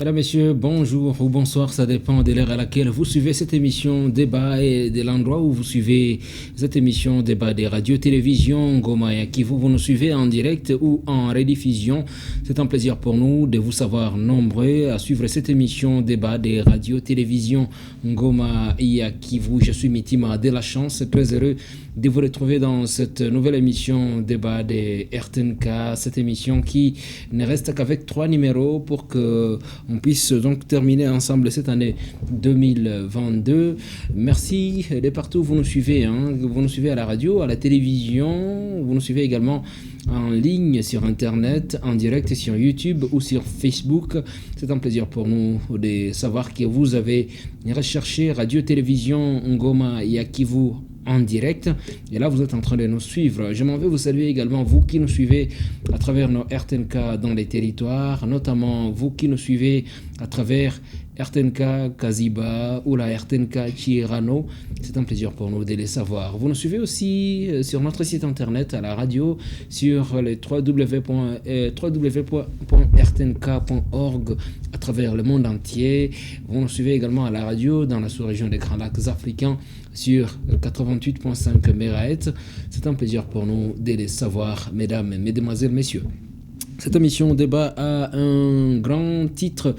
Mesdames, Messieurs, bonjour ou bonsoir, ça dépend de l'heure à laquelle vous suivez cette émission débat et de l'endroit où vous suivez cette émission débat des radios-télévisions Ngoma et Kivu. Vous nous suivez en direct ou en rediffusion. C'est un plaisir pour nous de vous savoir nombreux à suivre cette émission débat des radios-télévisions Ngoma et Kivu. Je suis Mitima de la Chance, très heureux de vous retrouver dans cette nouvelle émission débat des RTNK, cette émission qui ne reste qu'avec 3 numéros pour que on puisse donc terminer ensemble cette année 2022. Merci de partout où vous nous suivez. Vous nous suivez à la radio, à la télévision. Vous nous suivez également en ligne sur Internet, en direct sur YouTube ou sur Facebook. C'est un plaisir pour nous de savoir que vous avez recherché Radio-Télévision Ngoma Yakivu en direct. Et là, vous êtes en train de nous suivre. Je m'en vais vous saluer également, vous qui nous suivez à travers nos RTNK dans les territoires, notamment vous qui nous suivez à travers RTNK Kaziba ou la RTNK Chirano. C'est un plaisir pour nous de les savoir. Vous nous suivez aussi sur notre site internet, à la radio, sur les www.rtnk.org à travers le monde entier. Vous nous suivez également à la radio dans la sous-région des Grands Lacs africains sur 88.5 MHz. C'est un plaisir pour nous de les savoir, mesdames, mesdemoiselles, messieurs. Cette émission débat a un grand titre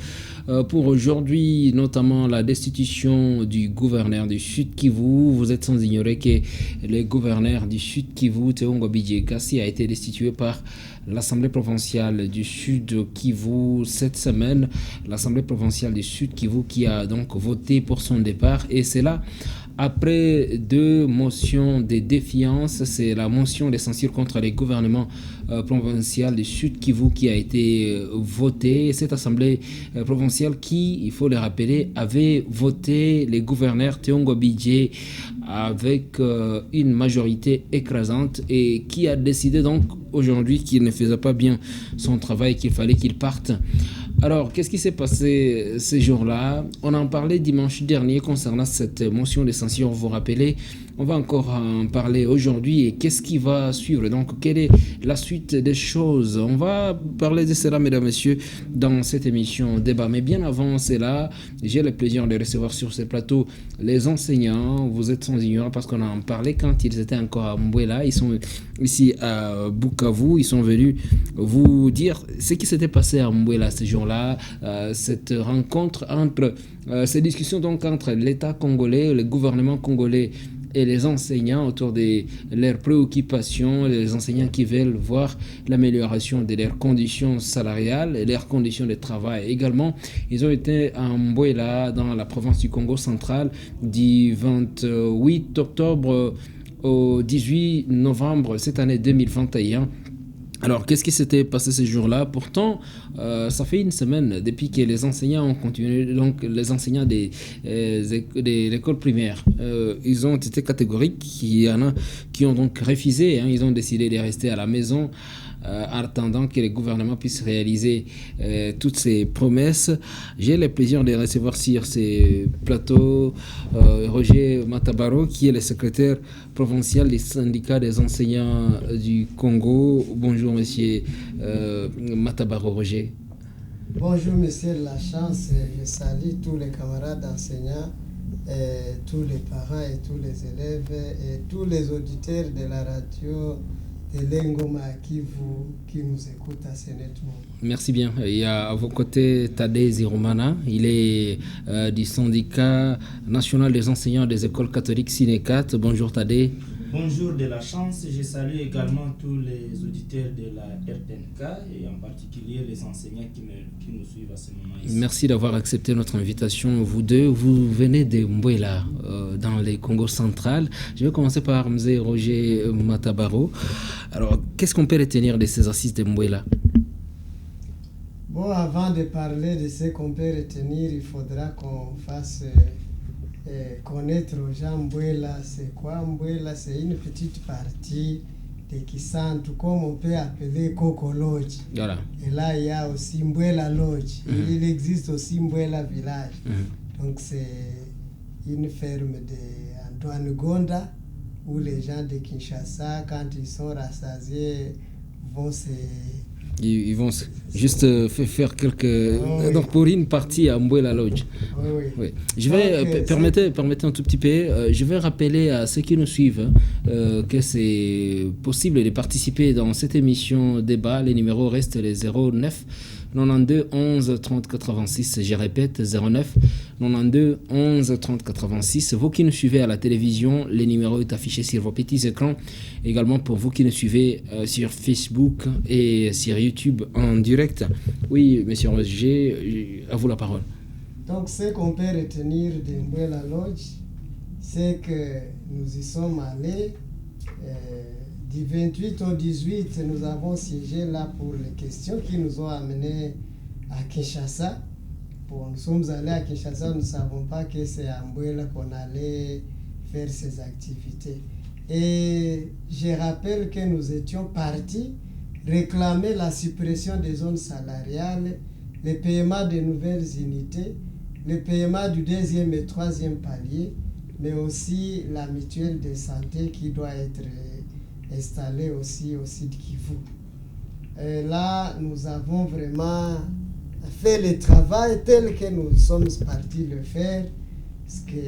pour aujourd'hui, notamment la destitution du gouverneur du Sud Kivu. Vous êtes sans ignorer que le gouverneur du Sud Kivu, Teongwa Bijekasi, a été destitué par l'Assemblée provinciale du Sud Kivu cette semaine. L'Assemblée provinciale du Sud Kivu qui a donc voté pour son départ, et c'est là après 2 motions de défiance. C'est la motion de censure contre les gouvernements provincial du Sud Kivu qui a été votée. Cette assemblée provinciale qui, il faut le rappeler, avait voté les gouverneurs Teongwa Bidje avec une majorité écrasante et qui a décidé donc aujourd'hui qu'il ne faisait pas bien son travail, qu'il fallait qu'il parte. Alors, qu'est-ce qui s'est passé ces jours-là? On en parlait dimanche dernier concernant cette motion de censure, vous vous rappelez. On va encore en parler aujourd'hui. Et qu'est-ce qui va suivre? Donc, quelle est la suite des choses? On va parler de cela, mesdames, messieurs, dans cette émission débat. Mais bien avant cela, j'ai le plaisir de recevoir sur ce plateau les enseignants. Vous êtes sans ignorant parce qu'on en parlait quand ils étaient encore à Mbouela. Ils sont ici à Bukavu. Ils sont venus vous dire ce qui s'était passé à Mbouela ces jours-là. Cette rencontre entre, ces discussions donc entre l'État congolais, le gouvernement congolais et les enseignants autour de leurs préoccupations, les enseignants qui veulent voir l'amélioration de leurs conditions salariales et leurs conditions de travail. Également, ils ont été à Mbouela, dans la province du Congo central, du 28 octobre au 18 novembre cette année 2021. Alors, qu'est-ce qui s'était passé ces jours-là? Pourtant, ça fait une semaine depuis que les enseignants ont continué, donc les enseignants de l'école primaire, ils ont été catégoriques. Il y en a qui ont donc refusé, ils ont décidé de rester à la maison en attendant que le gouvernement puisse réaliser toutes ces promesses. J'ai le plaisir de recevoir sur ces plateaux Roger Matabaro, qui est le secrétaire provincial du syndicat des enseignants du Congo. Bonjour, monsieur Matabaro Roger. Bonjour, monsieur La Chance. Je salue tous les camarades enseignants, et tous les parents et tous les élèves et tous les auditeurs de la radio de Ngoma qui nous écoute assez nettement. Merci bien. Il y a à vos côtés Tadé Ziromana. Il est du syndicat national des enseignants des écoles catholiques Sinecat. Bonjour Tadé. Bonjour de la chance. Je salue également tous les auditeurs de la RTNK et en particulier les enseignants qui nous suivent à ce moment ici. Merci d'avoir accepté notre invitation. Vous deux, vous venez de Mbouela, dans le Congo central. Je vais commencer par Mzee Roger Matabaro. Alors, qu'est-ce qu'on peut retenir de ces assises de Mbouela? Bon, avant de parler de ce qu'on peut retenir, il faudra qu'on fasse connaître aux gens Mbouela. C'est quoi Mbouela? C'est une petite partie de Kisantu, comme on peut appeler Koko Lodge. Voilà. Et là, il y a aussi Mbouela Lodge. Il existe aussi Mbouela Village. Donc, c'est une ferme d'Antoine Gonda où les gens de Kinshasa, quand ils sont rassasiés, vont Ils vont juste faire quelques... oui. Donc pour une partie à Mbuela Lodge. Oui, oui. Oui. Je vais, permettez un tout petit peu, je vais rappeler à ceux qui nous suivent que c'est possible de participer dans cette émission débat. Les numéros restent les 09 92 11 30 86. Je répète, 09 92 11 30 86. Vous qui nous suivez à la télévision, les numéros sont affichés sur vos petits écrans. Également pour vous qui nous suivez sur Facebook et sur YouTube en direct. Oui, monsieur Roger, à vous la parole. Donc, ce qu'on peut retenir de Mbuela Lodge, c'est que nous y sommes allés. Du 28 au 18, nous avons siégé là pour les questions qui nous ont amenés à Kinshasa. Bon, nous sommes allés à Kinshasa, nous ne savons pas que c'est à Mbuela qu'on allait faire ces activités. Et je rappelle que nous étions partis réclamer la suppression des zones salariales, le paiement de nouvelles unités, le paiement du deuxième et troisième palier, mais aussi la mutuelle de santé qui doit être installée aussi au site Kivu. Et là, nous avons vraiment fait le travail tel que nous sommes partis le faire, parce que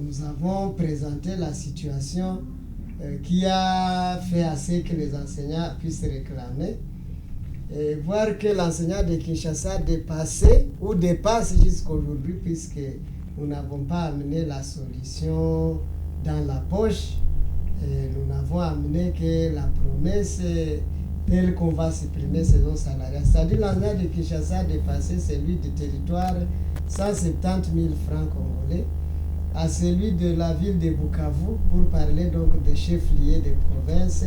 nous avons présenté la situation qui a fait assez que les enseignants puissent réclamer. Et voir que l'enseignant de Kinshasa dépasse jusqu'à aujourd'hui, puisque nous n'avons pas amené la solution dans la poche. Et nous n'avons amené que la promesse telle qu'on va supprimer ces zones salariales. C'est-à-dire l'enseignant de Kinshasa a dépassé celui du territoire 170 000 francs congolais à celui de la ville de Bukavu, pour parler donc des chefs-lieux de province,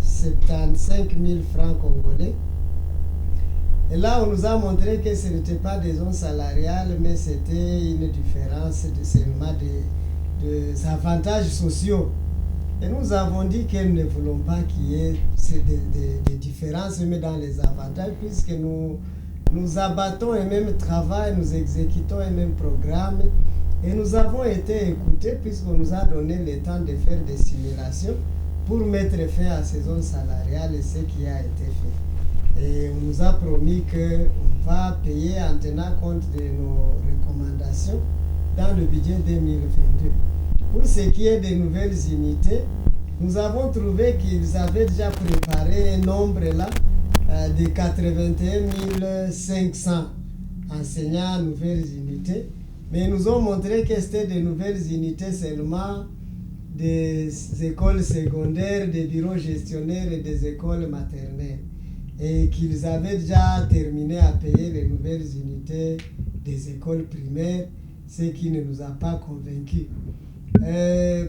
75 000 francs congolais. Et là, on nous a montré que ce n'était pas des zones salariales, mais c'était une différence seulement des avantages sociaux. Et nous avons dit que nous ne voulons pas qu'il y ait des différences, mais dans les avantages, puisque nous abattons un même travail, nous exécutons un même programme. Et nous avons été écoutés, puisqu'on nous a donné le temps de faire des simulations pour mettre fin à ces zones salariales, et ce qui a été fait. Et on nous a promis qu'on va payer en tenant compte de nos recommandations dans le budget 2022. Pour ce qui est des nouvelles unités, nous avons trouvé qu'ils avaient déjà préparé un nombre là de 81 500 enseignants à nouvelles unités, mais ils nous ont montré que c'était des nouvelles unités seulement des écoles secondaires, des bureaux gestionnaires et des écoles maternelles, et qu'ils avaient déjà terminé à payer les nouvelles unités des écoles primaires, ce qui ne nous a pas convaincus.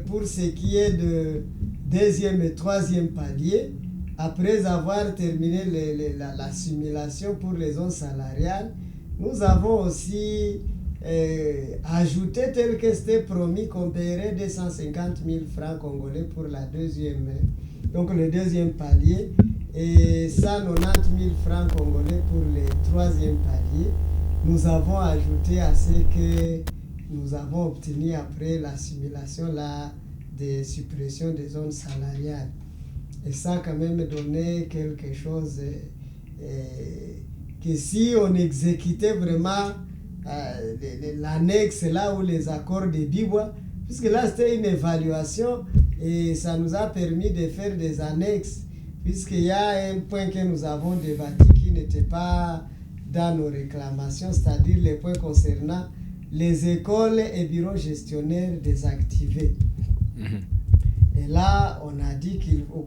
Pour ce qui est de deuxième et troisième palier, après avoir terminé la simulation pour les zones salariales, nous avons aussi ajouté, tel que c'était promis, qu'on paierait 250 000 francs congolais pour la deuxième, donc le deuxième palier, et 190 000 francs congolais pour le troisième palier. Nous avons ajouté à ce que nous avons obtenu après la simulation là, de suppression des zones salariales. Et ça a quand même donné quelque chose que si on exécutait vraiment l'annexe là où les accords de Bibwa, puisque là c'était une évaluation et ça nous a permis de faire des annexes, puisqu'il y a un point que nous avons débattu qui n'était pas dans nos réclamations, c'est-à-dire les points concernant les écoles et bureaux gestionnaires désactivés. Et là, on a dit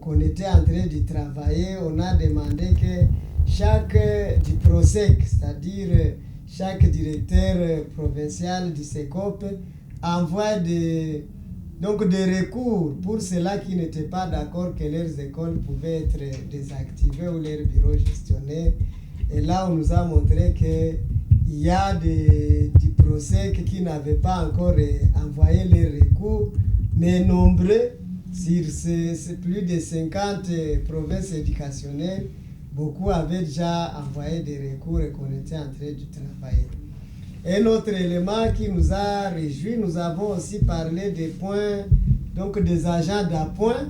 qu'on était en train de travailler, on a demandé que chaque du PROSEC, c'est-à-dire chaque directeur provincial du SECOP, envoie des recours pour ceux-là qui n'étaient pas d'accord que leurs écoles pouvaient être désactivées ou leurs bureaux gestionnaires. Et là, on nous a montré qu'il y a du PROSEC qui n'avaient pas encore envoyé les recours, mais nombreux, sur c'est plus de 50 provinces éducationnelles, beaucoup avaient déjà envoyé des recours et qu'on était en train de travailler. Un autre élément qui nous a réjouis, nous avons aussi parlé des points, donc des agents d'appoint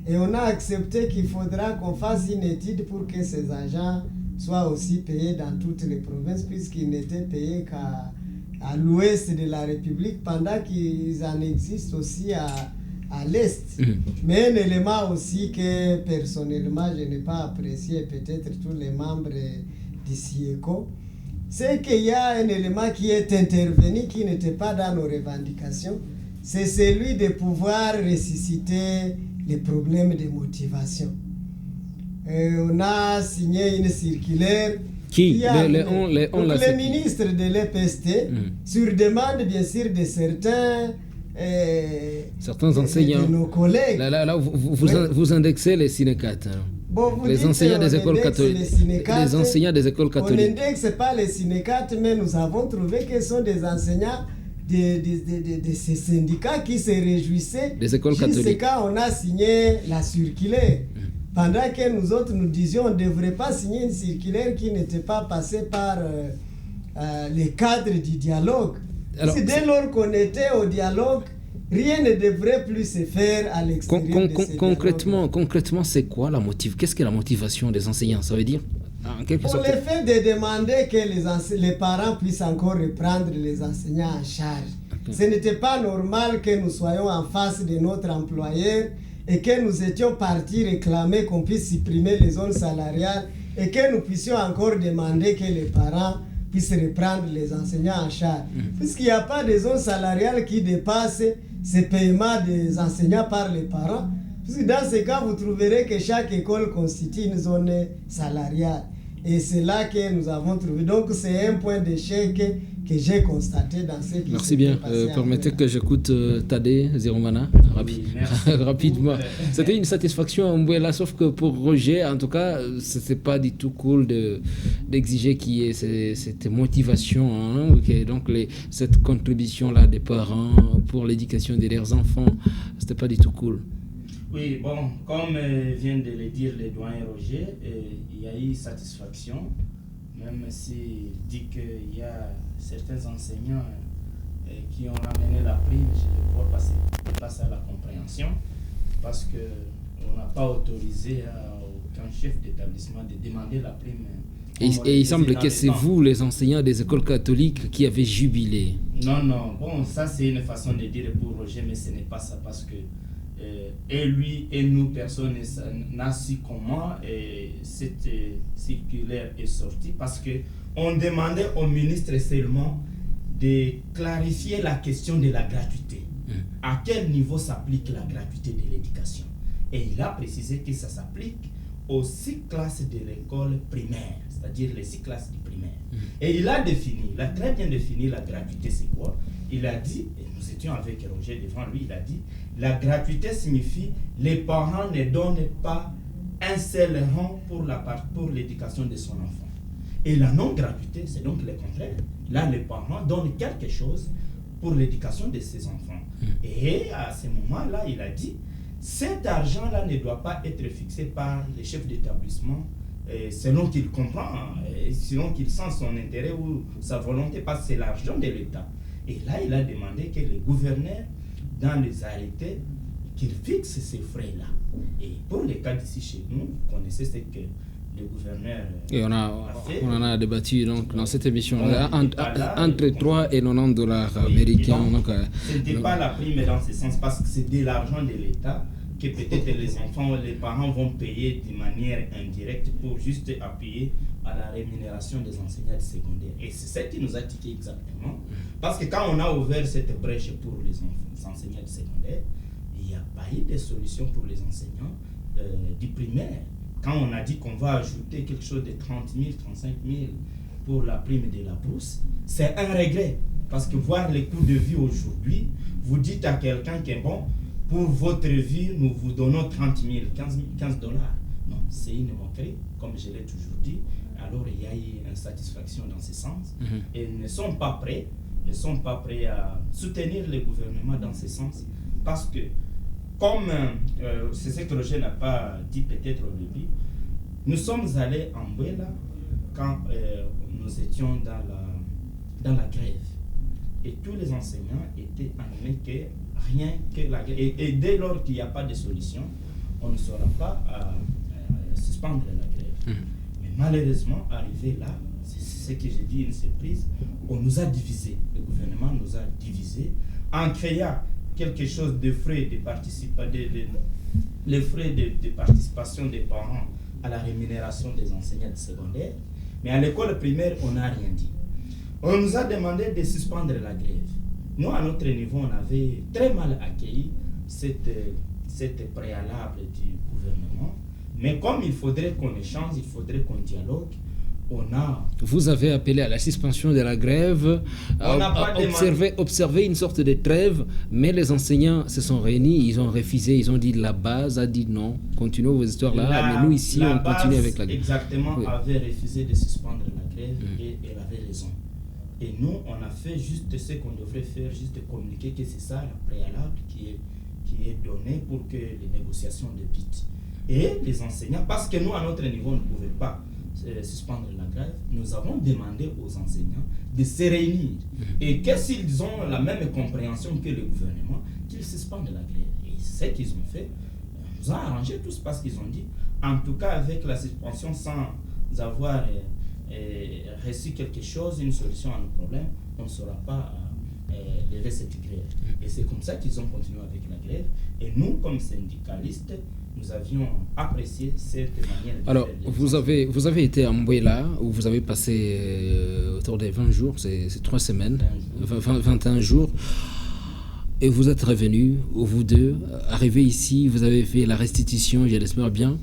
Et on a accepté qu'il faudra qu'on fasse une étude pour que ces agents soient aussi payés dans toutes les provinces, puisqu'ils n'étaient payés qu'à l'ouest de la République, pendant qu'ils en existent aussi à l'est. Mais un élément aussi que personnellement je n'ai pas apprécié, peut-être tous les membres du CIECO, c'est qu'il y a un élément qui est intervenu qui n'était pas dans nos revendications, c'est celui de pouvoir ressusciter les problèmes de motivation. On a signé une circulaire le ministre de l'EPST sur demande bien sûr de certains enseignants, de nos collègues. Là, vous indexez les syndicats. Bon, les enseignants des écoles catholiques. Les enseignants des écoles catholiques. On n'indexe pas les syndicats, mais nous avons trouvé que ce sont des enseignants de ces syndicats qui se réjouissaient des écoles catholiques. Quand on a signé la circulaire. Pendant que nous autres nous disions on ne devrait pas signer une circulaire qui n'était pas passée par les cadres du dialogue. Alors, dès lors qu'on était au dialogue, rien ne devrait plus se faire à l'extérieur de ce concrètement, c'est quoi la motivation? Qu'est-ce que la motivation des enseignants? Ça veut dire pour le fait de demander que les parents puissent encore reprendre les enseignants en charge. Ce n'était pas normal que nous soyons en face de notre employeur et que nous étions partis réclamer qu'on puisse supprimer les zones salariales et que nous puissions encore demander que les parents puissent reprendre les enseignants en charge. Puisqu'il n'y a pas de zone salariale qui dépasse ces paiements des enseignants par les parents. Puisque dans ce cas, vous trouverez que chaque école constitue une zone salariale. Et c'est là que nous avons trouvé. Donc c'est un point d'échec que j'ai constaté dans ce qui Merci bien. Permettez que j'écoute Tadé Zeromana rapidement. C'était une satisfaction en Mbouela, sauf que pour Roger, en tout cas, c'était pas du tout cool d'exiger qu'il y ait cette motivation, hein, okay, donc cette contribution-là des parents pour l'éducation de leurs enfants, c'était pas du tout cool. Oui, bon, comme vient de le dire le doyen Roger, il y a eu satisfaction, même s'il dit qu'il y a certains enseignants qui ont ramené la prime, je ne crois pas passer à la compréhension, parce qu'on n'a pas autorisé aucun chef d'établissement de demander la prime. Et il semble que c'est vous, les enseignants des écoles catholiques, qui avez jubilé. Non, bon, ça c'est une façon de dire pour Roger, mais ce n'est pas ça, parce que et lui et nous, personne n'a su comment cette circulaire est sortie, parce qu'on demandait au ministre seulement de clarifier la question de la gratuité. À quel niveau s'applique la gratuité de l'éducation? Et il a précisé que ça s'applique aux 6 classes de l'école primaire, c'est-à-dire les 6 classes du primaire. Et il a très bien défini la gratuité, c'est quoi? Il a dit, et nous étions avec Roger devant lui, il a dit, la gratuité signifie les parents ne donnent pas un seul rond pour l'éducation de son enfant. Et la non-gratuité, c'est donc le contraire. Là, les parents donnent quelque chose pour l'éducation de ses enfants. Et à ce moment-là, il a dit, cet argent-là ne doit pas être fixé par les chefs d'établissement selon qu'il comprend, selon qu'il sent son intérêt ou sa volonté, parce que c'est l'argent de l'État. Et là, il a demandé que les gouverneurs, dans les arrêtés, qu'ils fixent ces frais-là. Et pour les cas d'ici chez nous, vous connaissez ce que le gouverneur et on en a débattu donc, dans cette émission-là, entre 3 et $90 américains. Ce n'était pas la prime dans ce sens, parce que c'est de l'argent de l'État que peut-être les enfants, les parents vont payer de manière indirecte pour juste appuyer à la rémunération des enseignants du secondaire. Et c'est ça qui nous a tiqué exactement. Parce que quand on a ouvert cette brèche pour les enseignants du secondaire, il n'y a pas eu de solution pour les enseignants du primaire. Quand on a dit qu'on va ajouter quelque chose de 30 000, 35 000 pour la prime de la bourse, c'est un regret. Parce que voir les coûts de vie aujourd'hui, vous dites à quelqu'un qui est bon, pour votre vie, nous vous donnons 30 000, 15 $. Non, c'est une moquerie, comme je l'ai toujours dit. Alors il y a eu une satisfaction dans ce sens. Et ils ne sont pas prêts à soutenir le gouvernement dans ce sens. Parce que, comme c'est ce que Roger n'a pas dit peut-être au début, nous sommes allés en Mbouela quand nous étions dans la grève. Et tous les enseignants étaient animés que rien que la grève. Et dès lors qu'il n'y a pas de solution, on ne saura pas suspendre la grève. Mais malheureusement, arrivé là, c'est ce que j'ai dit, une surprise, on nous a divisés. Le gouvernement nous a divisés en créant quelque chose de frais de les frais de participation des parents à la rémunération des enseignants du secondaire. Mais à l'école primaire, on n'a rien dit. On nous a demandé de suspendre la grève. Nous, à notre niveau, on avait très mal accueilli cette préalable du gouvernement. Mais comme il faudrait qu'on échange, il faudrait qu'on dialogue, Vous avez appelé à la suspension de la grève, observé une sorte de trêve, mais les enseignants se sont réunis, ils ont refusé, ils ont dit la base a dit non, continuez vos histoires là, mais nous ici on continue avec la grève. Exactement, avait refusé de suspendre la grève et elle avait raison. Et nous, on a fait juste ce qu'on devrait faire, juste de communiquer que c'est ça la préalable qui est donnée pour que les négociations débutent. Et les enseignants, parce que nous à notre niveau on ne pouvait pas suspendre la grève, nous avons demandé aux enseignants de se réunir et que s'ils ont la même compréhension que le gouvernement, qu'ils suspendent la grève. Et ce qu'ils ont fait, nous a arrangé tous parce qu'ils ont dit, en tout cas avec la suspension sans avoir reçu quelque chose, une solution à nos problèmes, on ne saura pas lever cette grève. Et c'est comme ça qu'ils ont continué avec la grève. Et nous, comme syndicalistes, nous avions apprécié cette manière de Alors, faire. vous avez été à Mbouéla, où vous avez passé autour des 20 jours, c'est 3 semaines, 21 jours, et vous êtes revenus, vous deux, arrivés ici, vous avez fait la restitution, je l'espère bien,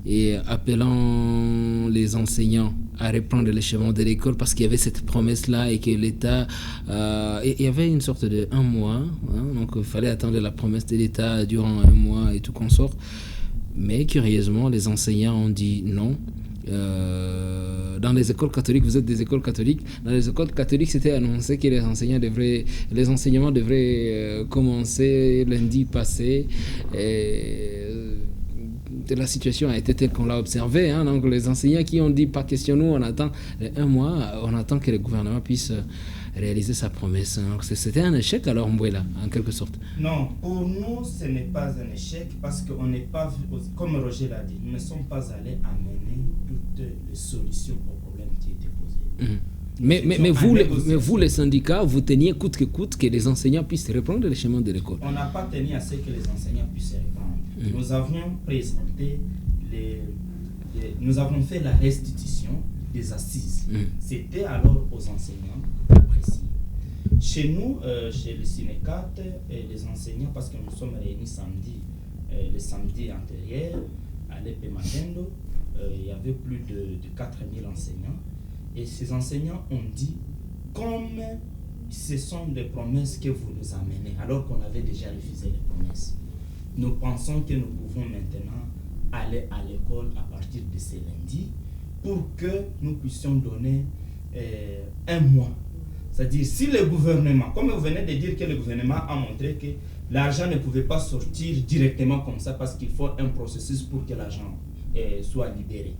et appelant les enseignants à reprendre les chemins de l'école parce qu'il y avait cette promesse-là et que l'État... il y avait une sorte de 1 mois, donc il fallait attendre la promesse de l'État durant 1 mois et tout consort. Mais curieusement, les enseignants ont dit non. Dans les écoles catholiques, vous êtes des écoles catholiques, dans les écoles catholiques, c'était annoncé que les enseignements devraient commencer lundi passé. La situation a été telle qu'on l'a observé. Donc les enseignants qui ont dit pas question, nous on attend 1 mois, on attend que le gouvernement puisse réaliser sa promesse. Donc c'était un échec alors Mbouéla, en quelque sorte. Non, pour nous ce n'est pas un échec parce qu'on n'est pas, comme Roger l'a dit, nous ne sommes pas allés amener toutes les solutions aux problèmes qui étaient posés. Mais vous, les syndicats, vous teniez coûte que les enseignants puissent reprendre les chemins de l'école. On n'a pas tenu à ce que les enseignants puissent reprendre. Nous avions présenté nous avons fait la restitution des assises. C'était alors aux enseignants d'apprécier. Chez nous, chez le Sinecat, les enseignants, parce que nous sommes réunis le samedi antérieur, à l'EP Matendo, il y avait plus de 4000 enseignants. Et ces enseignants ont dit, comme ce sont des promesses que vous nous amenez, alors qu'on avait déjà refusé les promesses, nous pensons que nous pouvons maintenant aller à l'école à partir de ce lundi pour que nous puissions donner 1 mois. C'est-à-dire, si le gouvernement, comme vous venez de dire que le gouvernement a montré que l'argent ne pouvait pas sortir directement comme ça parce qu'il faut un processus pour que l'argent soit libéré.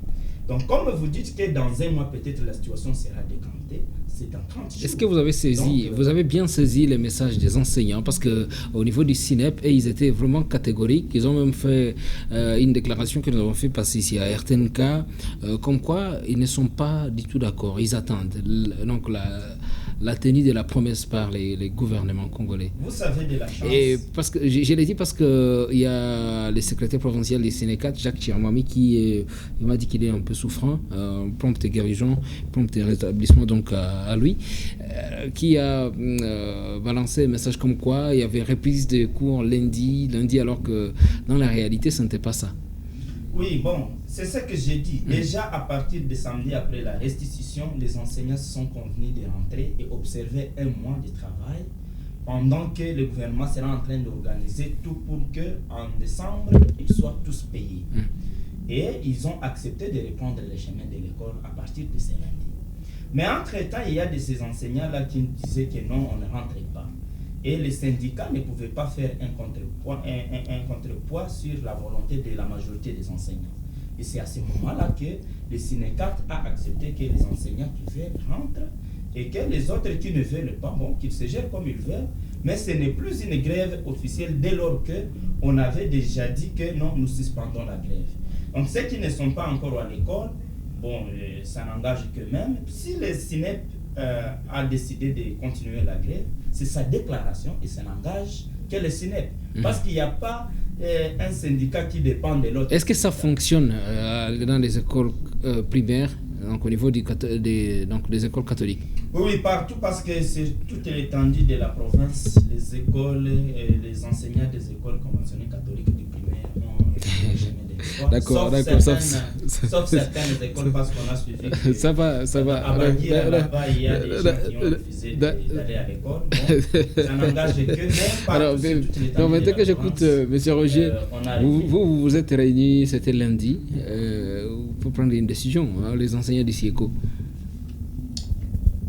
Donc, comme vous dites que dans 1 mois, peut-être la situation sera décantée, c'est en 30 jours. Est-ce que vous avez saisi, vous avez bien saisi les messages des enseignants? Parce qu'au niveau du CINEP, ils étaient vraiment catégoriques. Ils ont même fait une déclaration que nous avons fait passer ici à RTNK, comme quoi ils ne sont pas du tout d'accord. Ils attendent donc la tenue de la promesse par les gouvernements congolais. Vous savez de la chance. Et parce que je l'ai dit parce qu'il y a le secrétaire provincial du Sénécat, Jacques Chirmami, il m'a dit qu'il est un peu souffrant, prompte guérison, prompte rétablissement donc à lui, qui a balancé un message comme quoi il y avait reprise de cours lundi alors que dans la réalité ce n'était pas ça. Oui, bon, c'est ce que j'ai dit. Déjà, à partir de samedi, après la restitution, les enseignants se sont convenus de rentrer et observer 1 mois de travail pendant que le gouvernement sera en train d'organiser tout pour qu'en décembre, ils soient tous payés. Et ils ont accepté de reprendre les chemins de l'école à partir de ce lundi. Mais entre-temps, il y a de ces enseignants-là qui disaient que non, on ne rentrait pas. Et les syndicats ne pouvaient pas faire un contrepoids sur la volonté de la majorité des enseignants. Et c'est à ce moment-là que le Sinecat a accepté que les enseignants qui veulent rentrent et que les autres qui ne veulent pas, bon, qu'ils se gèrent comme ils veulent, Mais ce n'est plus une grève officielle dès lors qu'on avait déjà dit que non, nous suspendons la grève. Donc ceux qui ne sont pas encore à l'école, bon, ça n'engage qu'eux-mêmes. Si le SYNEP a décidé de continuer la grève, c'est sa déclaration et ça n'engage que le SYNEP. Parce qu'il n'y a pas un syndicat qui dépend de l'autre. Est-ce que ça fonctionne dans les écoles primaires, donc au niveau des écoles catholiques? Oui, partout, parce que c'est toute l'étendue de la province. Les écoles et les enseignants des écoles conventionnées catholiques du primaire ont D'accord, sauf certaines écoles, parce qu'on a suivi. Ça va. À Baguira, là-bas, il y a des gens qui ont refusé d'aller à l'école. Bon, ça n'engage que. Alors, maintenant que j'écoute M. Roger, vous êtes réunis, c'était lundi, pour prendre une décision, hein, les enseignants du SIECO.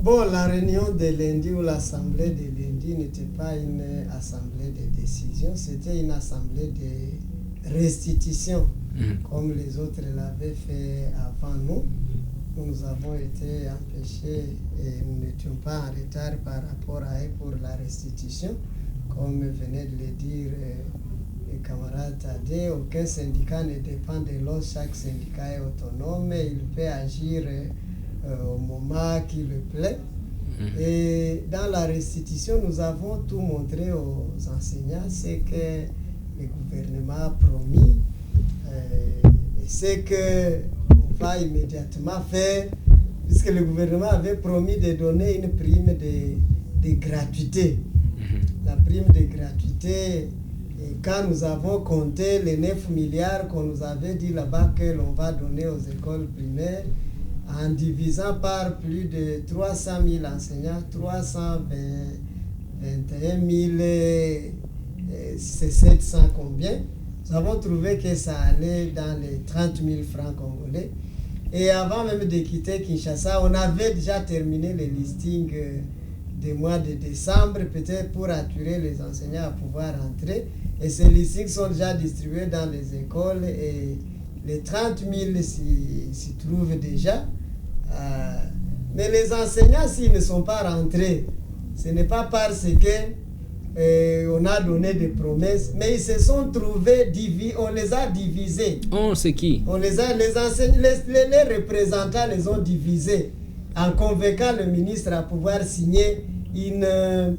Bon, la réunion de lundi ou l'assemblée de lundi n'était pas une assemblée de décision, c'était une assemblée de restitution, comme les autres l'avaient fait avant nous. Nous avons été empêchés et nous n'étions pas en retard par rapport à eux pour la restitution. Comme venait de le dire le camarade Tadé, aucun syndicat ne dépend de l'autre, chaque syndicat est autonome, il peut agir au moment qui le plaît. Et dans la restitution, nous avons tout montré aux enseignants, c'est que le gouvernement a promis et c'est qu'on va immédiatement faire, puisque le gouvernement avait promis de donner une prime de gratuité. La prime de gratuité, et quand nous avons compté les 9 milliards qu'on nous avait dit là-bas que l'on va donner aux écoles primaires, en divisant par plus de 300 000 enseignants, 321 000, c'est 700 combien, nous avons trouvé que ça allait dans les 30 000 francs congolais. Et avant même de quitter Kinshasa, on avait déjà terminé le listing des mois de décembre, peut-être pour attirer les enseignants à pouvoir entrer. Et ces listings sont déjà distribués dans les écoles et les 30 000 s'y trouvent déjà. Mais les enseignants, s'ils ne sont pas rentrés, ce n'est pas parce que on a donné des promesses, mais ils se sont trouvés on les a divisés. C'est qui? On les enseignants, les représentants les ont divisés en convoquant le ministre à pouvoir signer une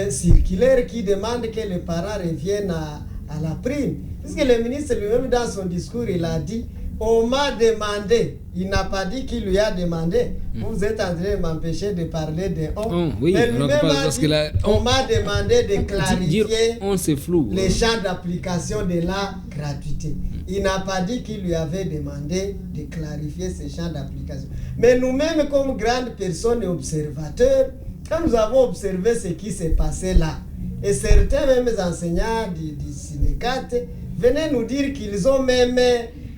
circulaire qui demande que les parents reviennent à la prime. Puisque le ministre lui-même dans son discours, il a dit, on m'a demandé, il n'a pas dit qu'il lui a demandé. Vous êtes en train de m'empêcher de parler de on. Oui, mais lui-même a dit, on m'a demandé de clarifier c'est flou, les champs d'application de la gratuité. Il n'a pas dit qu'il lui avait demandé de clarifier ces champs d'application. Mais nous-mêmes, comme grandes personnes et observateurs, quand nous avons observé ce qui s'est passé là, et certains même enseignants du Sénécat venaient nous dire qu'ils ont même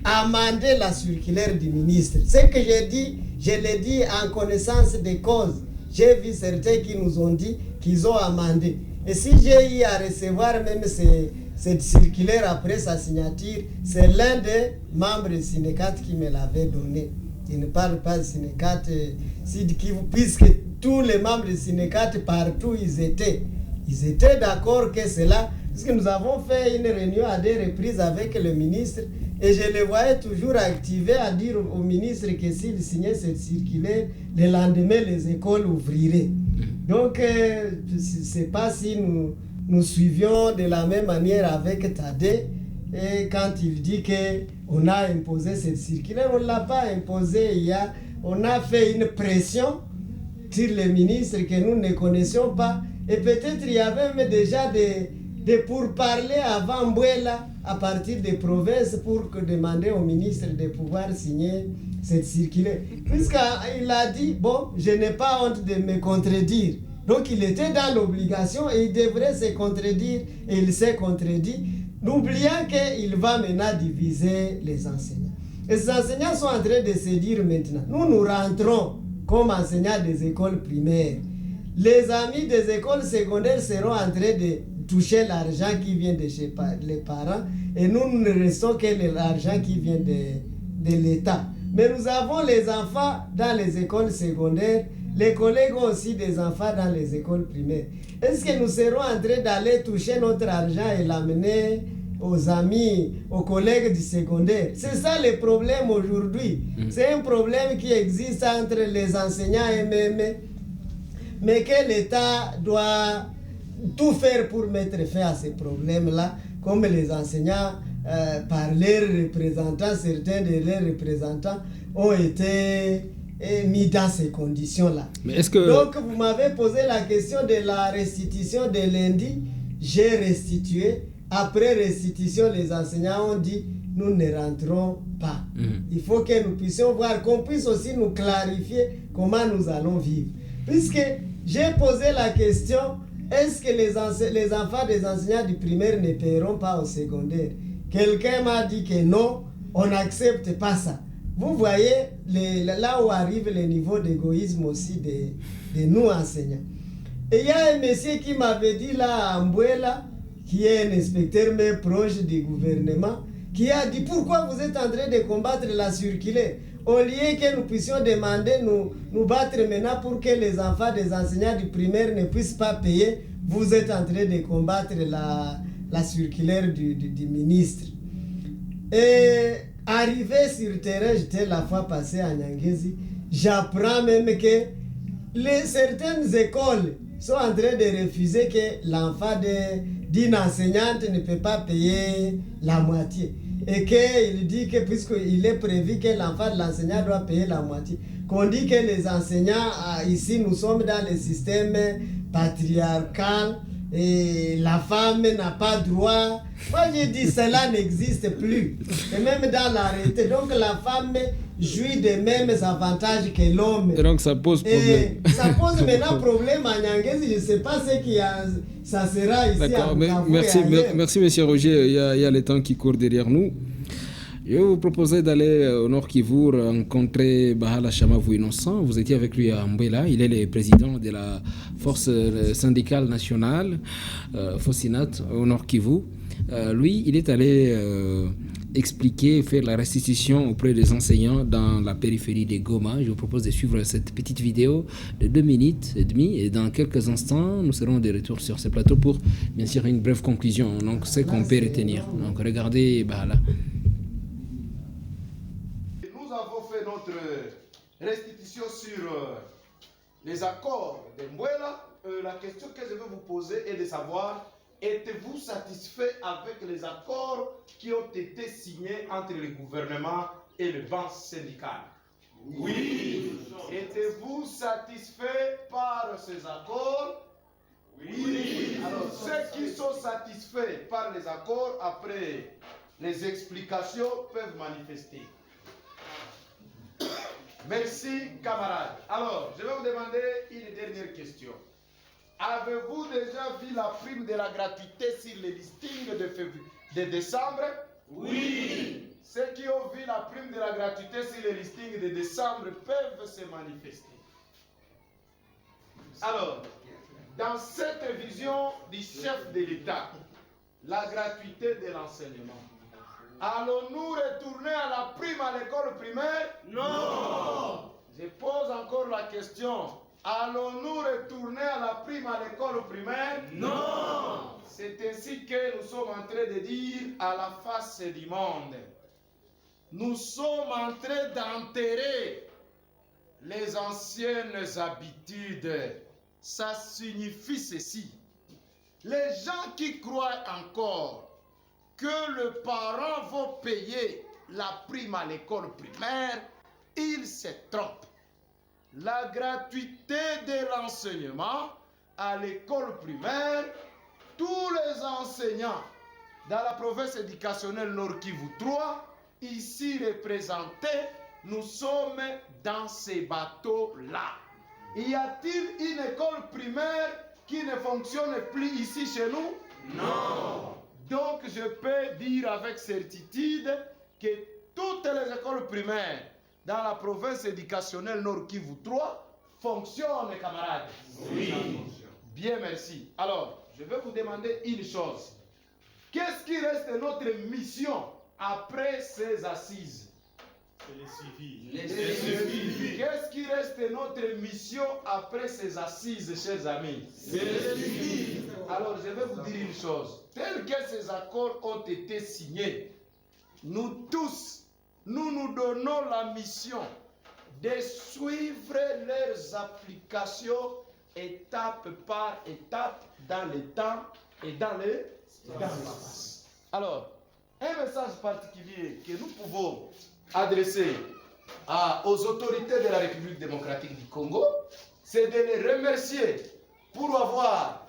amendé la circulaire du ministre. Ce que j'ai dit, je l'ai dit en connaissance des causes. J'ai vu certains qui nous ont dit qu'ils ont amendé. Et si j'ai eu à recevoir même cette circulaire après sa signature, c'est l'un des membres du Sénécat qui me l'avait donné. Il ne parle pas du Sénécat, puisque tous les membres du Sénécat, partout ils étaient d'accord que c'est là, puisque nous avons fait une réunion à des reprises avec le ministre, et je le voyais toujours activé à dire au ministre que s'il signait cette circulaire, le lendemain les écoles ouvriraient. Donc, c'est pas si nous suivions de la même manière avec Tadé, et quand il dit qu'on a imposé cette circulaire, on ne l'a pas imposé, on a fait une pression sur les ministres que nous ne connaissions pas, et peut-être il y avait même déjà des pourparlers avant Mbouela à partir des provinces pour demander au ministre de pouvoir signer cette circulaire. Puisqu'il a dit, bon, je n'ai pas honte de me contredire. Donc il était dans l'obligation et il devrait se contredire et il s'est contredit, n'oubliant qu'il va maintenant diviser les enseignants. Et ces enseignants sont en train de se dire maintenant, nous rentrons comme enseignants des écoles primaires. Les amis des écoles secondaires seront en train de toucher l'argent qui vient de chez les parents et nous ne restons que l'argent qui vient de l'État. Mais nous avons les enfants dans les écoles secondaires les collègues ont aussi des enfants dans les écoles primaires. Est-ce que nous serons en train d'aller toucher notre argent et l'amener aux amis, aux collègues du secondaire? C'est ça le problème aujourd'hui. C'est un problème qui existe entre les enseignants eux-mêmes, mais que l'État doit tout faire pour mettre fin à ces problèmes-là, comme les enseignants, par leurs représentants, certains de leurs représentants ont été mis dans ces conditions-là. Mais est-ce que... Donc, vous m'avez posé la question de la restitution de lundi. J'ai restitué. Après restitution, les enseignants ont dit nous ne rentrons pas. Il faut que nous puissions voir, qu'on puisse aussi nous clarifier comment nous allons vivre. Puisque j'ai posé la question, est-ce que les enfants des enseignants du primaire ne paieront pas au secondaire? Quelqu'un m'a dit que non, on n'accepte pas ça. Vous voyez là où arrive le niveau d'égoïsme aussi de nous enseignants. Et il y a un monsieur qui m'avait dit là à Mbuela, qui est un inspecteur mais proche du gouvernement, qui a dit pourquoi vous êtes en train de combattre la circulaire au lieu que nous puissions demander, nous battre maintenant pour que les enfants des enseignants du primaire ne puissent pas payer. Vous êtes en train de combattre la circulaire du ministre. Et arrivé sur terrain, j'étais la fois passée à Nyangezi, j'apprends même que certaines écoles sont en train de refuser que l'enfant d'une enseignante ne peut pas payer la moitié. Et qu'il dit que puisqu'il est prévu que l'enfant de l'enseignant doit payer la moitié, qu'on dit que les enseignants, ici nous sommes dans le système patriarcal et la femme n'a pas droit. Moi j'ai dit cela n'existe plus. Et même dans la réalité, donc la femme jouit des mêmes avantages que l'homme. Et donc ça pose problème. Et ça pose maintenant problème à Nyangezi. Je ne sais pas ce qui ça sera ici. D'accord, merci monsieur Roger. Il y a le temps qui court derrière nous. Je vais vous proposer d'aller au Nord Kivu rencontrer Bahala Chamavou Innocent. Vous étiez avec lui à Mbuela. Il est le président de la force syndicale nationale, Fosinat, au Nord Kivu. Lui, il est allé expliquer, faire la restitution auprès des enseignants dans la périphérie de Goma. Je vous propose de suivre cette petite vidéo de 2 minutes et demie. Et dans quelques instants, nous serons de retour sur ce plateau pour, bien sûr, une brève conclusion. Donc, c'est qu'on peut retenir. Donc, regardez Bahala. Notre restitution sur les accords de Mbuela. La question que je vais vous poser est de savoir, êtes-vous satisfait avec les accords qui ont été signés entre le gouvernement et le banc syndical? Oui. Êtes-vous satisfait par ces accords? Oui. Alors, ceux qui sont satisfaits par les accords, après les explications, peuvent manifester. Merci, camarades. Alors, je vais vous demander une dernière question. Avez-vous déjà vu la prime de la gratuité sur les listings de décembre? Oui. Ceux qui ont vu la prime de la gratuité sur les listings de décembre peuvent se manifester. Alors, dans cette vision du chef de l'État, la gratuité de l'enseignement, allons-nous retourner à la prime à l'école primaire? Non. Je pose encore la question. Allons-nous retourner à la prime à l'école primaire? Non. C'est ainsi que nous sommes en train de dire à la face du monde. Nous sommes en train d'enterrer les anciennes habitudes. Ça signifie ceci. Les gens qui croient encore que les parents vont payer la prime à l'école primaire, ils se trompent. La gratuité de l'enseignement à l'école primaire, tous les enseignants dans la province éducationnelle Nord Kivu 3, ici représentés, nous sommes dans ces bateaux-là. Y a-t-il une école primaire qui ne fonctionne plus ici chez nous? Non. Donc, je peux dire avec certitude que toutes les écoles primaires dans la province éducationnelle Nord Kivu 3 fonctionnent, camarades. Oui. Bien, merci. Alors, je vais vous demander une chose. Qu'est-ce qui reste de notre mission après ces assises? C'est le suivi. Qu'est-ce qui reste reste notre mission après ces assises, chers amis? Alors, je vais vous dire une chose. Tel que ces accords ont été signés, nous tous, nous donnons la mission de suivre leurs applications étape par étape dans le temps et dans l'espace. Alors, un message particulier que nous pouvons adresser aux autorités de la République démocratique du Congo, c'est de les remercier pour avoir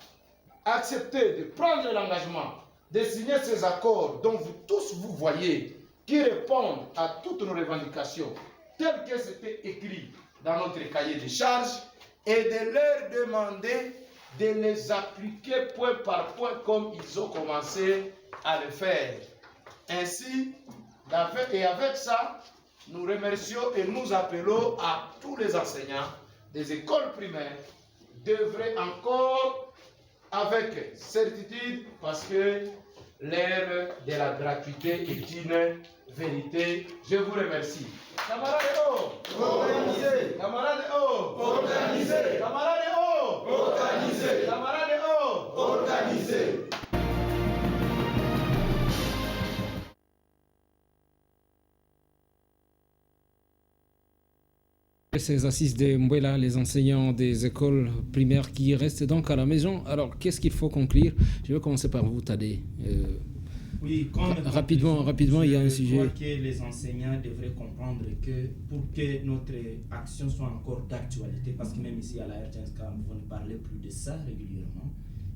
accepté de prendre l'engagement de signer ces accords dont vous tous vous voyez, qui répondent à toutes nos revendications, telles que c'était écrit dans notre cahier de charges, et de leur demander de les appliquer point par point comme ils ont commencé à le faire. Ainsi, et avec ça, nous remercions et nous appelons à tous les enseignants des écoles primaires d'œuvrer encore avec certitude parce que l'ère de la gratuité est une vérité. Je vous remercie. Camarades O, organisez. Camarades O, organisez. Camarades O, organisez. Camarades O, organisez. Ces assises de Mbouela, les enseignants des écoles primaires qui restent donc à la maison. Alors, qu'est-ce qu'il faut conclure? Je vais commencer par vous, Tadé. Oui, rapidement, il y a un sujet. Je crois que les enseignants devraient comprendre que pour que notre action soit encore d'actualité, parce que même ici à la RTNSK, on ne parle plus de ça régulièrement.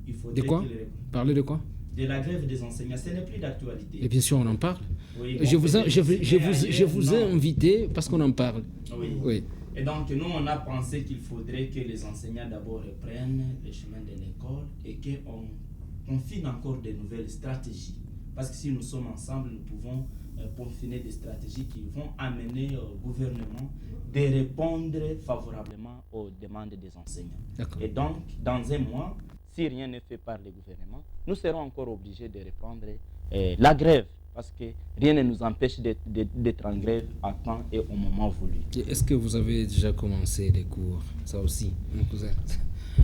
Il faudrait de quoi? Parler de quoi? De la grève des enseignants, ce n'est plus d'actualité. Et bien sûr, on en parle. Oui, je vous ai invité parce qu'on en parle. Oui. Et donc, nous, on a pensé qu'il faudrait que les enseignants d'abord reprennent le chemin de l'école et qu'on confine encore de nouvelles stratégies. Parce que si nous sommes ensemble, nous pouvons confiner des stratégies qui vont amener au gouvernement de répondre favorablement aux demandes des enseignants. Et donc, dans un mois, si rien n'est fait par le gouvernement, nous serons encore obligés de reprendre la grève. Parce que rien ne nous empêche d'être en grève à temps et au moment voulu. Est-ce que vous avez déjà commencé les cours? Ça aussi, mon cousin.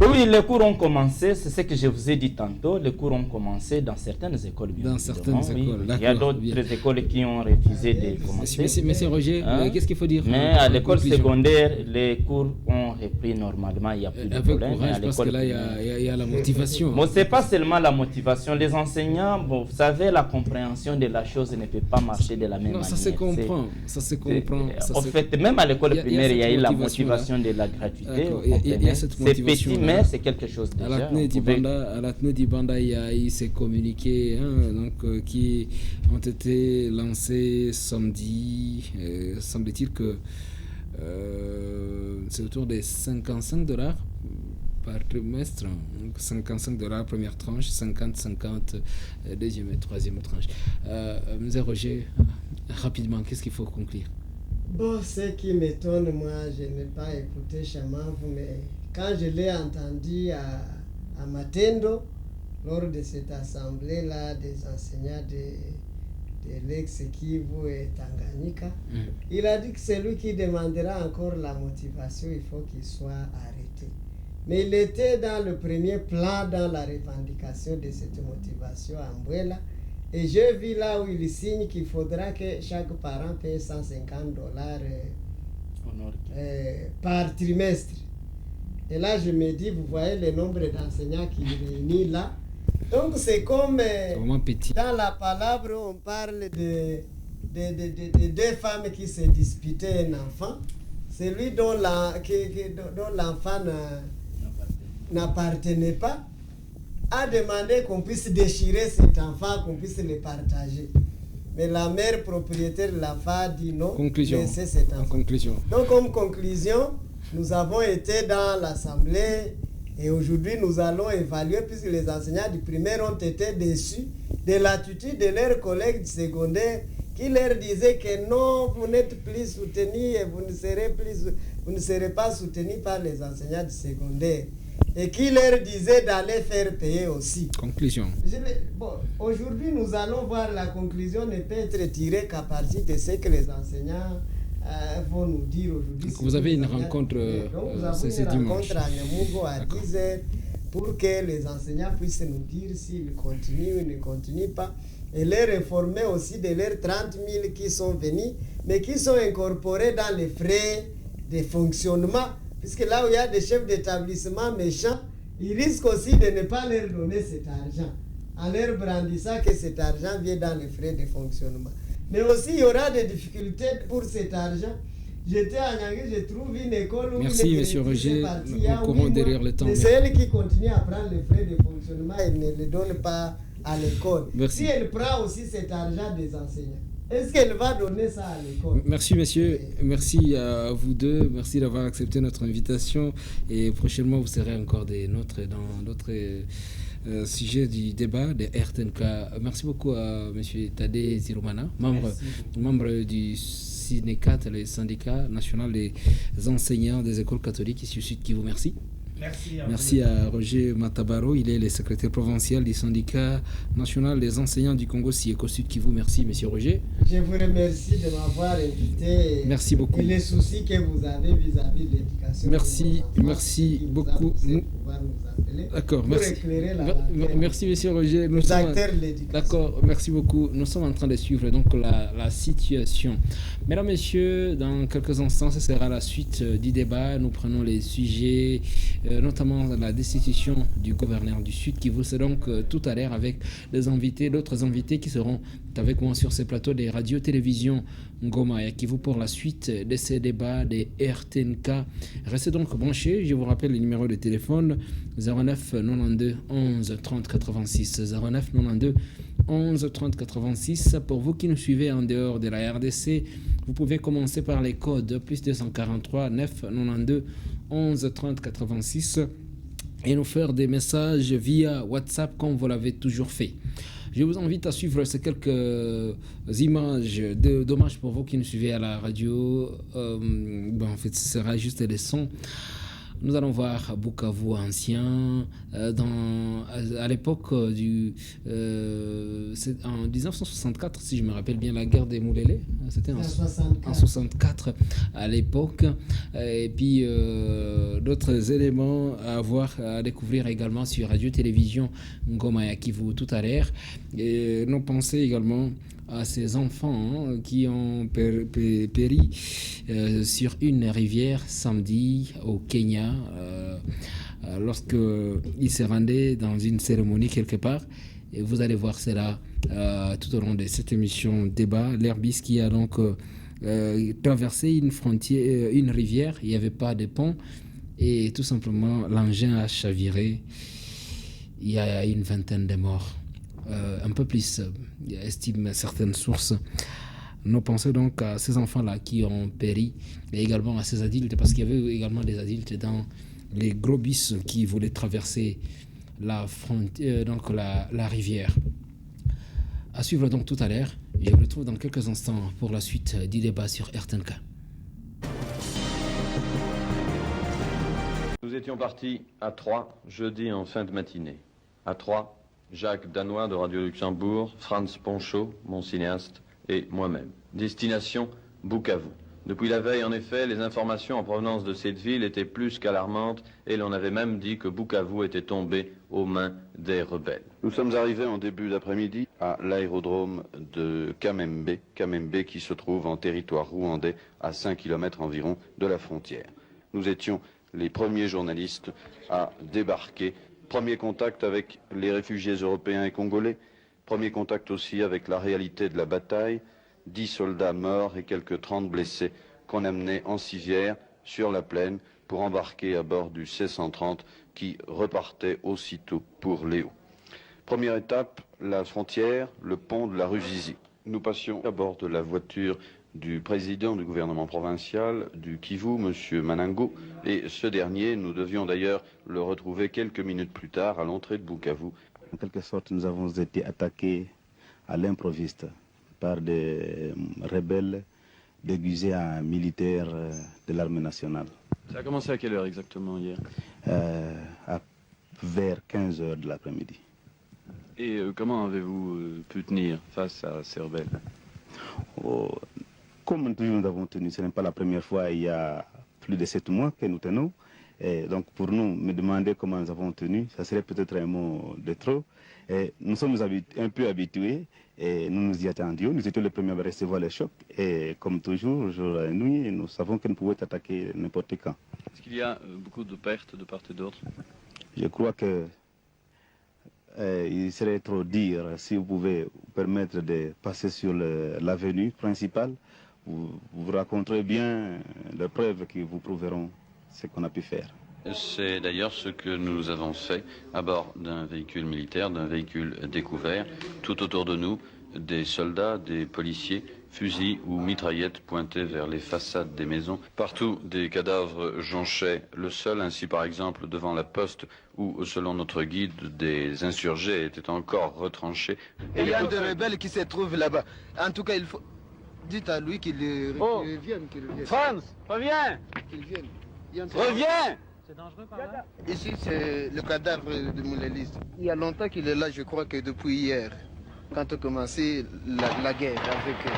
Oui, les cours ont commencé, c'est ce que je vous ai dit tantôt. Les cours ont commencé dans certaines écoles. Dans certaines écoles, oui. Il y a d'autres écoles qui ont refusé de commencer. Monsieur Roger, qu'est-ce qu'il faut dire? Mais à l'école secondaire, les cours ont repris normalement, il n'y a plus de problème. Avec courage, parce que là, il y a la motivation. Bon, ce n'est pas seulement la motivation. Les enseignants, bon, vous savez, la compréhension de la chose ne peut pas marcher de la même manière. Ça se comprend. En fait, même à l'école primaire, il y a eu la motivation de la gratuité. Il y a cette motivation. Mais c'est quelque chose déjà. À la tenue d'Ibanda, il y a eu ces communiqués qui ont été lancés samedi. Semble-t-il que c'est autour des $55 par trimestre. Donc $55 première tranche, 50 deuxième et troisième tranche. M. Roger, rapidement, qu'est-ce qu'il faut conclure? Bon, ce qui m'étonne, moi, je n'ai pas écouté Chamav, mais quand je l'ai entendu à Matendo, lors de cette assemblée-là des enseignants de l'ex-Kivu et Tanganyika, il a dit que celui qui demandera encore la motivation, il faut qu'il soit arrêté. Mais il était dans le premier plan dans la revendication de cette motivation à Mbouela. Et je vis là où il signe qu'il faudra que chaque parent paye $150 par trimestre. Et là, je me dis, vous voyez le nombre d'enseignants qui réunit là. Donc, c'est comme dans la palabre, on parle de deux femmes qui se disputaient un enfant. Celui dont l'enfant n'appartenait pas a demandé qu'on puisse déchirer cet enfant, qu'on puisse le partager. Mais la mère propriétaire de l'enfant a dit non, laissez cet enfant. Donc, comme conclusion, nous avons été dans l'assemblée et aujourd'hui nous allons évaluer, puisque les enseignants du primaire ont été déçus de l'attitude de leurs collègues du secondaire qui leur disaient que non, vous n'êtes plus soutenus et vous ne serez pas soutenus par les enseignants du secondaire. Et qui leur disait d'aller faire payer aussi. Conclusion. Aujourd'hui, nous allons voir la conclusion ne peut être tirée qu'à partir de ce que les enseignants vont nous dire aujourd'hui. Donc vous avez une rencontre donc nous avons c'est une dimanche. rencontre à Nyamungo à 10h pour que les enseignants puissent nous dire s'ils continuent ou ne continuent pas. Et leur informer aussi de leurs 30 000 qui sont venus, mais qui sont incorporés dans les frais de fonctionnement. Puisque là où il y a des chefs d'établissement méchants, ils risquent aussi de ne pas leur donner cet argent, en leur brandissant que cet argent vient dans les frais de fonctionnement. Mais aussi, il y aura des difficultés pour cet argent. J'étais à Niangé, je trouve une école où Merci, M. Roger. Nous courons derrière le temps. C'est elle qui continue à prendre les frais de fonctionnement et ne les donne pas à l'école. Merci. Si elle prend aussi cet argent des enseignants, est-ce qu'elle va donner ça à l'école? Merci, messieurs. Merci à vous deux. Merci d'avoir accepté notre invitation. Et prochainement, vous serez encore dans d'autres sujets du débat des RTNK. Merci beaucoup à M. Tadé Zirumana, membre du SYNECAT, le syndicat national des enseignants des écoles catholiques ici au Sud Kivu. Merci. Merci à Roger Matabaro, il est le secrétaire provincial du syndicat national des enseignants du Congo Sieko Sud Kivu. Merci, monsieur Roger. Je vous remercie de m'avoir invité. Merci beaucoup. Et les soucis que vous avez vis-à-vis de l'éducation. Merci beaucoup. D'accord, merci. Merci, monsieur Roger. D'accord, merci beaucoup. Nous sommes en train de suivre donc la situation. Mesdames, messieurs, dans quelques instants, ce sera la suite du débat. Nous prenons les sujets, notamment la destitution du gouverneur du Sud Kivu. C'est donc tout à l'heure avec d'autres invités qui seront avec moi sur ces plateaux des radios-télévisions Ngoma et Kivu pour la suite de ces débats des RTNK. Restez donc branchés. Je vous rappelle le numéro de téléphone 09 92 11 30 86 09 92 11 30 86. Pour vous qui nous suivez en dehors de la RDC, vous pouvez commencer par les codes plus 243 9 92 11 30 86 et nous faire des messages via WhatsApp comme vous l'avez toujours fait. Je vous invite à suivre ces quelques images de dommages pour vous qui nous suivez à la radio. En fait, ce sera juste des sons. Nous allons voir Bukavu ancien à l'époque c'est en 1964, si je me rappelle bien, la guerre des Moulélé. C'était en 64 à l'époque. Et puis d'autres éléments à découvrir également sur Radio-Télévision Ngoma ya Kivu tout à l'heure. Et nos pensées également à ces enfants qui ont péri sur une rivière samedi au Kenya lorsqu'ils se rendaient dans une cérémonie quelque part. Et vous allez voir cela tout au long de cette émission débat. L'Airbus qui a donc traversé une rivière, il n'y avait pas de pont et tout simplement l'engin a chaviré. Il y a une vingtaine de morts. Un peu plus, estiment certaines sources. Nous pensons donc à ces enfants-là qui ont péri et également à ces adultes, parce qu'il y avait également des adultes dans les gros bus qui voulaient traverser la rivière. À suivre donc tout à l'heure. Je vous retrouve dans quelques instants pour la suite du débat sur RTNK. Nous étions partis à Troyes jeudi en fin de matinée. À Troyes, Jacques Danois de Radio Luxembourg, Franz Ponchot, mon cinéaste, et moi-même. Destination, Bukavu. Depuis la veille, en effet, les informations en provenance de cette ville étaient plus qu'alarmantes et l'on avait même dit que Bukavu était tombé aux mains des rebelles. Nous sommes arrivés en début d'après-midi à l'aérodrome de Kamembe, Kamembe qui se trouve en territoire rwandais à 5 km environ de la frontière. Nous étions les premiers journalistes à débarquer. Premier contact avec les réfugiés européens et congolais. Premier contact aussi avec la réalité de la bataille. 10 soldats morts et quelques 30 blessés qu'on amenait en civière sur la plaine pour embarquer à bord du C-130 qui repartait aussitôt pour Léo. Première étape, la frontière, le pont de la rue Zizi. Nous passions à bord de la voiture du président du gouvernement provincial du Kivu, M. Manango, et ce dernier, nous devions d'ailleurs le retrouver quelques minutes plus tard à l'entrée de Bukavu. En quelque sorte, nous avons été attaqués à l'improviste par des rebelles déguisés en militaires de l'armée nationale. Ça a commencé à quelle heure exactement hier? Vers 15 h de l'après-midi. Et comment avez-vous pu tenir face à ces rebelles? Comme toujours nous avons tenu, ce n'est pas la première fois, il y a plus de 7 mois que nous tenons. Et donc pour nous, me demander comment nous avons tenu, ça serait peut-être un mot de trop. Et nous sommes un peu habitués et nous nous y attendions. Nous étions les premiers à recevoir les chocs. Et comme toujours, jour et nuit, nous savons que nous pouvons être attaqués n'importe quand. Est-ce qu'il y a beaucoup de pertes de part et d'autre? Je crois que il serait trop dire si vous pouvez vous permettre de passer sur l'avenue principale. Vous raconterez bien les preuves qui vous prouveront ce qu'on a pu faire. C'est d'ailleurs ce que nous avons fait à bord d'un véhicule militaire, d'un véhicule découvert. Tout autour de nous, des soldats, des policiers, fusils ou mitraillettes pointés vers les façades des maisons. Partout, des cadavres jonchaient le sol, ainsi par exemple devant la poste où, selon notre guide, des insurgés étaient encore retranchés. Et il y a un des rebelles qui se trouve là-bas. En tout cas, il faut... Dites à lui qu'il revienne, qu'il revienne. Franz, reviens! Qu'il vienne. Reviens! C'est dangereux par là? Ici, c'est le cadavre de Moulelis. Il y a longtemps qu'il est là, je crois que depuis hier, quand a commencé la guerre avec eux.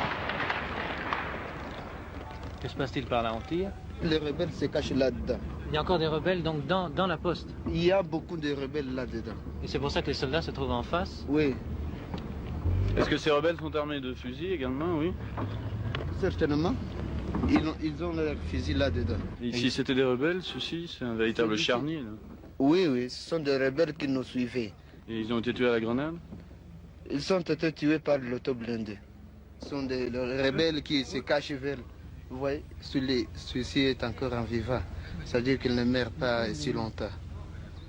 Que se passe-t-il par là? On tire? Les rebelles se cachent là-dedans. Il y a encore des rebelles donc dans la poste? Il y a beaucoup de rebelles là-dedans. Et c'est pour ça que les soldats se trouvent en face? Oui. Est-ce que ces rebelles sont armés de fusils également, oui? Certainement. Ils ont leurs fusils là-dedans. Et si c'était des rebelles, ceci, c'est un véritable charnier, là. Oui, oui, ce sont des rebelles qui nous suivaient. Et ils ont été tués à la grenade? Ils ont été tués par l'auto-blindé. Ce sont des rebelles qui se cachent vers... Vous voyez, celui-ci est encore en vivant. C'est-à-dire qu'il ne meurt pas si longtemps.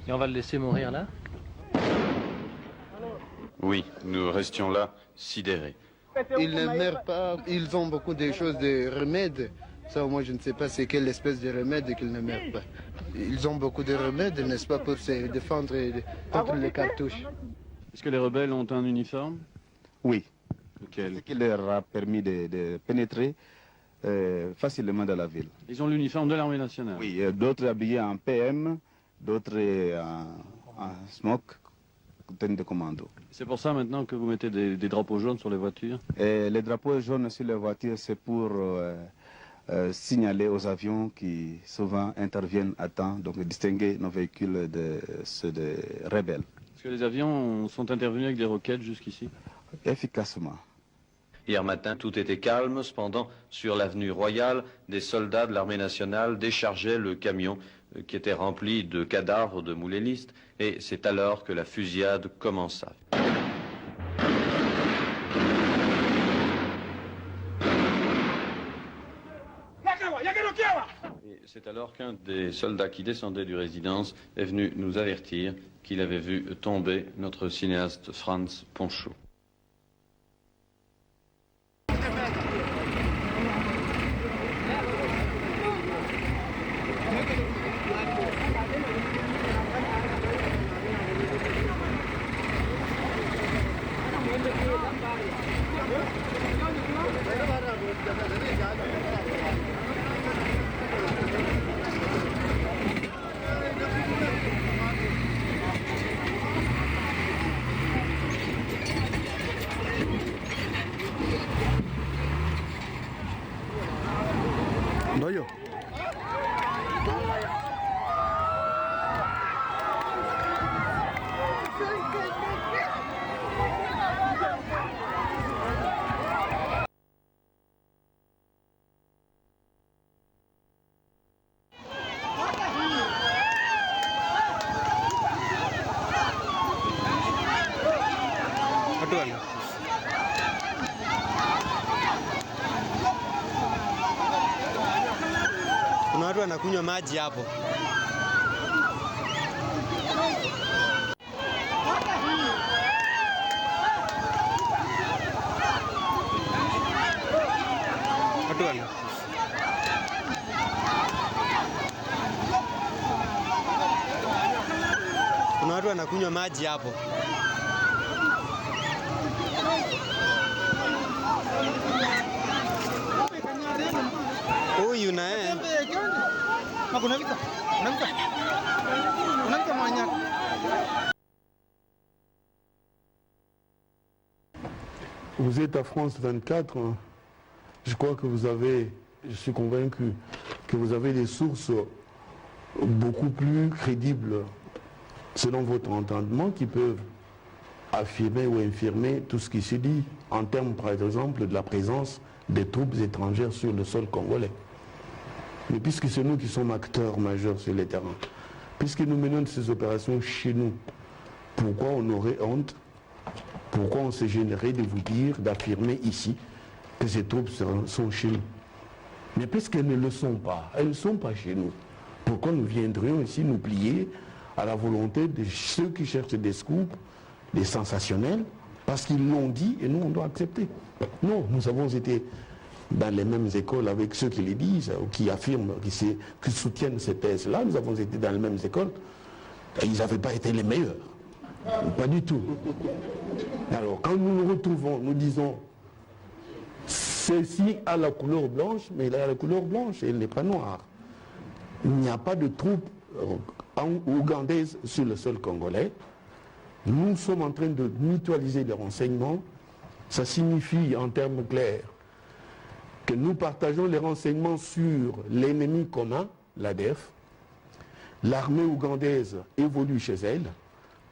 Et on va le laisser mourir là? Oui, nous restions là, sidérés. Ils ne meurent pas, ils ont beaucoup de choses, de remèdes. Ça, moi, je ne sais pas c'est quelle espèce de remède qu'ils ne meurent pas. Ils ont beaucoup de remèdes, n'est-ce pas, pour se défendre contre les cartouches. Est-ce que les rebelles ont un uniforme? Oui. Lequel? Ce qui leur a permis de pénétrer facilement dans la ville. Ils ont l'uniforme de l'armée nationale? Oui, d'autres habillés en PM, d'autres en smock, tenue de commando. C'est pour ça maintenant que vous mettez des drapeaux jaunes sur les voitures? Et les drapeaux jaunes sur les voitures, c'est pour signaler aux avions qui souvent interviennent à temps, donc distinguer nos véhicules de ceux des rebelles. Est-ce que les avions sont intervenus avec des roquettes jusqu'ici? Efficacement. Hier matin, tout était calme. Cependant, sur l'avenue Royale, des soldats de l'armée nationale déchargeaient le camion qui était rempli de cadavres de moulélistes. Et c'est alors que la fusillade commença. Et c'est alors qu'un des soldats qui descendait du résidence est venu nous avertir qu'il avait vu tomber notre cinéaste Franz Poncho. Ndoyo. Kuna watu wanakunywa maji hapo. Watu wana. Kuna watu wanakunywa maji hapo. Huyu na yeye. Vous êtes à France 24, je crois que je suis convaincu que vous avez des sources beaucoup plus crédibles, selon votre entendement, qui peuvent affirmer ou infirmer tout ce qui se dit, en termes, par exemple, de la présence des troupes étrangères sur le sol congolais. Mais puisque c'est nous qui sommes acteurs majeurs sur les terrains, puisque nous menons ces opérations chez nous, pourquoi on aurait honte, pourquoi on se gênerait de vous dire, d'affirmer ici que ces troupes sont chez nous? Mais puisqu'elles ne le sont pas, elles ne sont pas chez nous, pourquoi nous viendrions ici nous plier à la volonté de ceux qui cherchent des scoops, des sensationnels, parce qu'ils l'ont dit et nous on doit accepter? Non, nous avons été dans les mêmes écoles avec ceux qui les disent, ou qui affirment, qui soutiennent ces thèses-là. Nous avons été dans les mêmes écoles. Ils n'avaient pas été les meilleurs. Pas du tout. Alors, quand nous nous retrouvons, nous disons, ceci a la couleur blanche, mais il a la couleur blanche et il n'est pas noir. Il n'y a pas de troupes ougandaises sur le sol congolais. Nous sommes en train de mutualiser les renseignements. Ça signifie, en termes clairs, que nous partageons les renseignements sur l'ennemi commun, l'ADF. L'armée ougandaise évolue chez elle.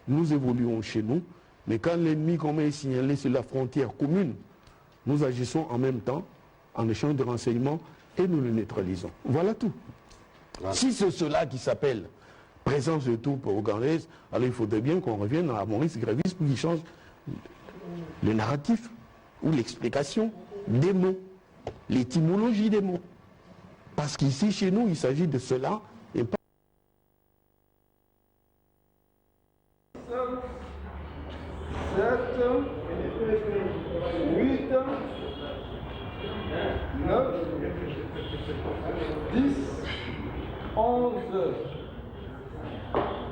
Nous évoluons chez nous. Mais quand l'ennemi commun est signalé sur la frontière commune, nous agissons en même temps, en échange de renseignements, et nous le neutralisons. Voilà tout. Voilà. Si c'est cela qui s'appelle présence de troupes ougandaises, alors il faudrait bien qu'on revienne à Maurice Grévis pour qu'il change le narratif ou l'explication des mots, l'étymologie des mots. Parce qu'ici, chez nous, il s'agit de cela et pas... 7, 8, 9, 10, 11,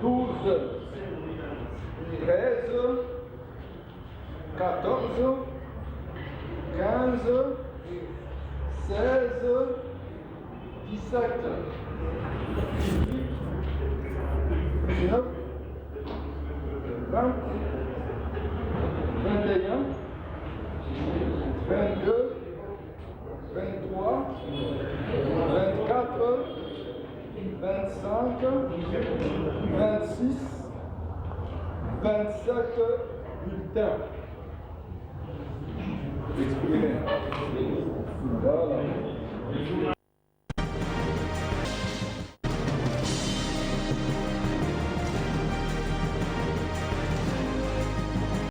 12, 13, 14, 15, 16, 17, 18, 19, 20, 21, 22, 23, 24, 25, 26, 27 bulletins. Exprimés. Voilà.